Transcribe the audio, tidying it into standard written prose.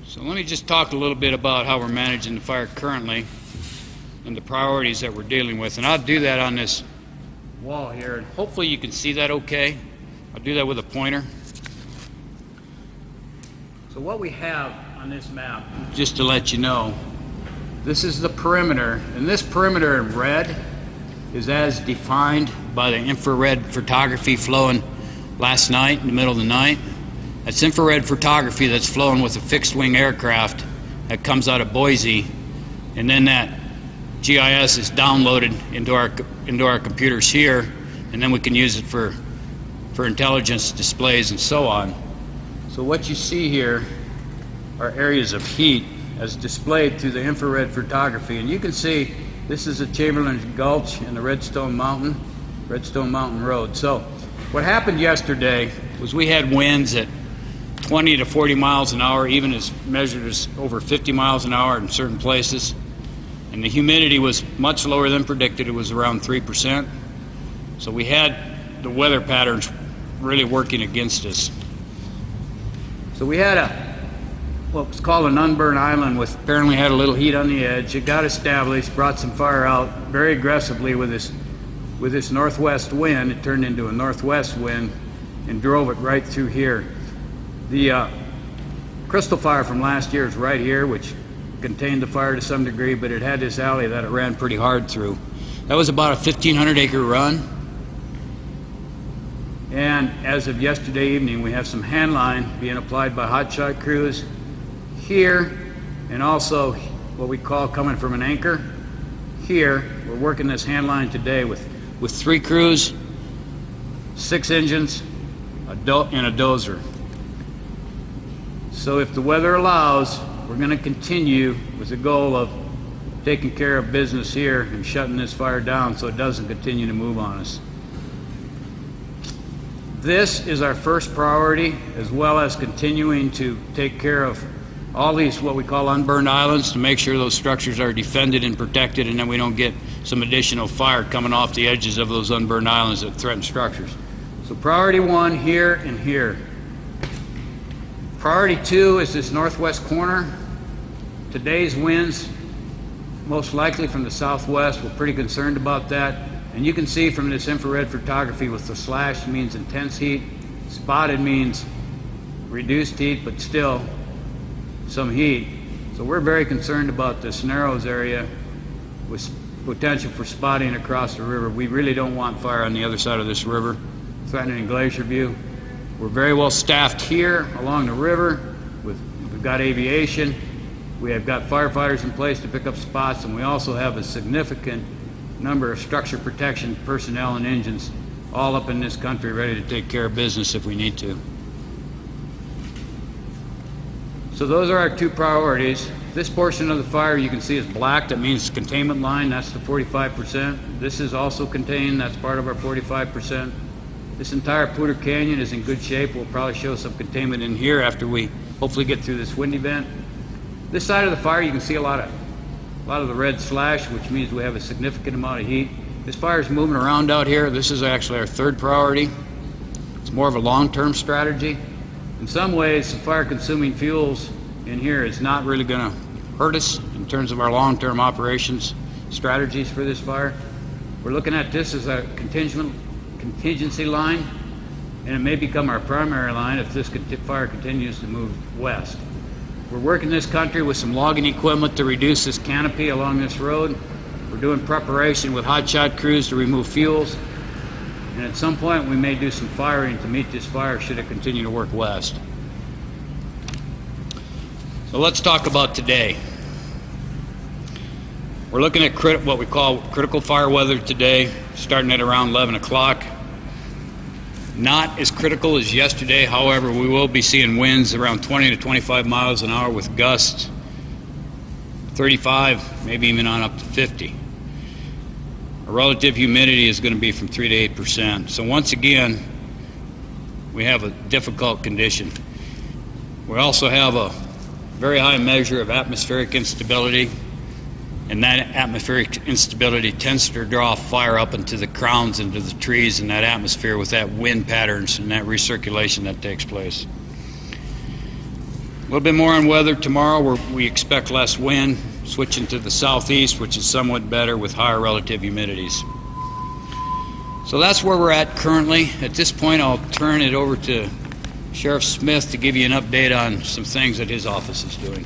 So let me just talk a little bit about how we're managing the fire currently and the priorities that we're dealing with. And I'll do that on this wall here. And hopefully you can see that okay. I'll do that with a pointer. So what we have on this map, just to let you know, this is the perimeter. And this perimeter in red is as defined by the infrared photography flowing last night in the middle of the night. That's infrared photography that's flowing with a fixed-wing aircraft that comes out of Boise, and then that GIS is downloaded into our computers here, and then we can use it for intelligence displays and so on. So what you see here are areas of heat as displayed through the infrared photography, and you can see this is a Chamberlain Gulch and the Redstone Mountain Road. So what happened yesterday was we had winds at 20 to 40 miles an hour, even as measured as over 50 miles an hour in certain places. And the humidity was much lower than predicted. It was around 3%. So we had the weather patterns really working against us. So we had what was called an unburned island, with apparently had a little heat on the edge. It got established, brought some fire out very aggressively with this northwest wind. It turned into a northwest wind and drove it right through here. The crystal fire from last year is right here, which contained the fire to some degree, but it had this alley that it ran pretty hard through. That was about a 1,500 acre run. And as of yesterday evening, we have some hand line being applied by hotshot crews here, and also what we call coming from an anchor here. We're working this hand line today with 3 crews, 6 engines, and a dozer. So if the weather allows, we're going to continue with the goal of taking care of business here and shutting this fire down so it doesn't continue to move on us. This is our first priority, as well as continuing to take care of all these what we call unburned islands, to make sure those structures are defended and protected, and then we don't get some additional fire coming off the edges of those unburned islands that threaten structures. So priority 1 here and here. Priority 2 is this northwest corner. Today's winds, most likely from the southwest. We're pretty concerned about that. And you can see from this infrared photography, with the slash means intense heat, spotted means reduced heat, but still some heat. So we're very concerned about this Narrows area with potential for spotting across the river. We really don't want fire on the other side of this river, threatening Glacier View. We're very well staffed here along the river. We've got aviation. We have got firefighters in place to pick up spots, and we also have a significant number of structure protection personnel and engines all up in this country ready to take care of business if we need to. So those are our 2 priorities. This portion of the fire you can see is black. That means containment line. That's the 45%. This is also contained. That's part of our 45%. This entire Poudre Canyon is in good shape. We'll probably show some containment in here after we hopefully get through this wind event. This side of the fire, you can see a lot of the red slash, which means we have a significant amount of heat. This fire is moving around out here. This is actually our 3rd priority. It's more of a long-term strategy. In some ways, the fire-consuming fuels in here is not really going to hurt us in terms of our long-term operations strategies for this fire. We're looking at this as a contingency line, and it may become our primary line if this fire continues to move west. We're working this country with some logging equipment to reduce this canopy along this road. We're doing preparation with hotshot crews to remove fuels, and at some point we may do some firing to meet this fire should it continue to work west. So let's talk about today. We're looking at what we call critical fire weather today, starting at around 11 o'clock. Not as critical as yesterday, however, we will be seeing winds around 20 to 25 miles an hour with gusts 35, maybe even on up to 50. Our relative humidity is going to be from 3 to 8%. So once again, we have a difficult condition. We also have a very high measure of atmospheric instability, and that atmospheric instability tends to draw fire up into the crowns, into the trees in that atmosphere with that wind patterns and that recirculation that takes place. little bit more on weather tomorrow, where we expect less wind, switching to the southeast, which is somewhat better with higher relative humidities. So that's where we're at currently. At this point, I'll turn it over to Sheriff Smith to give you an update on some things that his office is doing.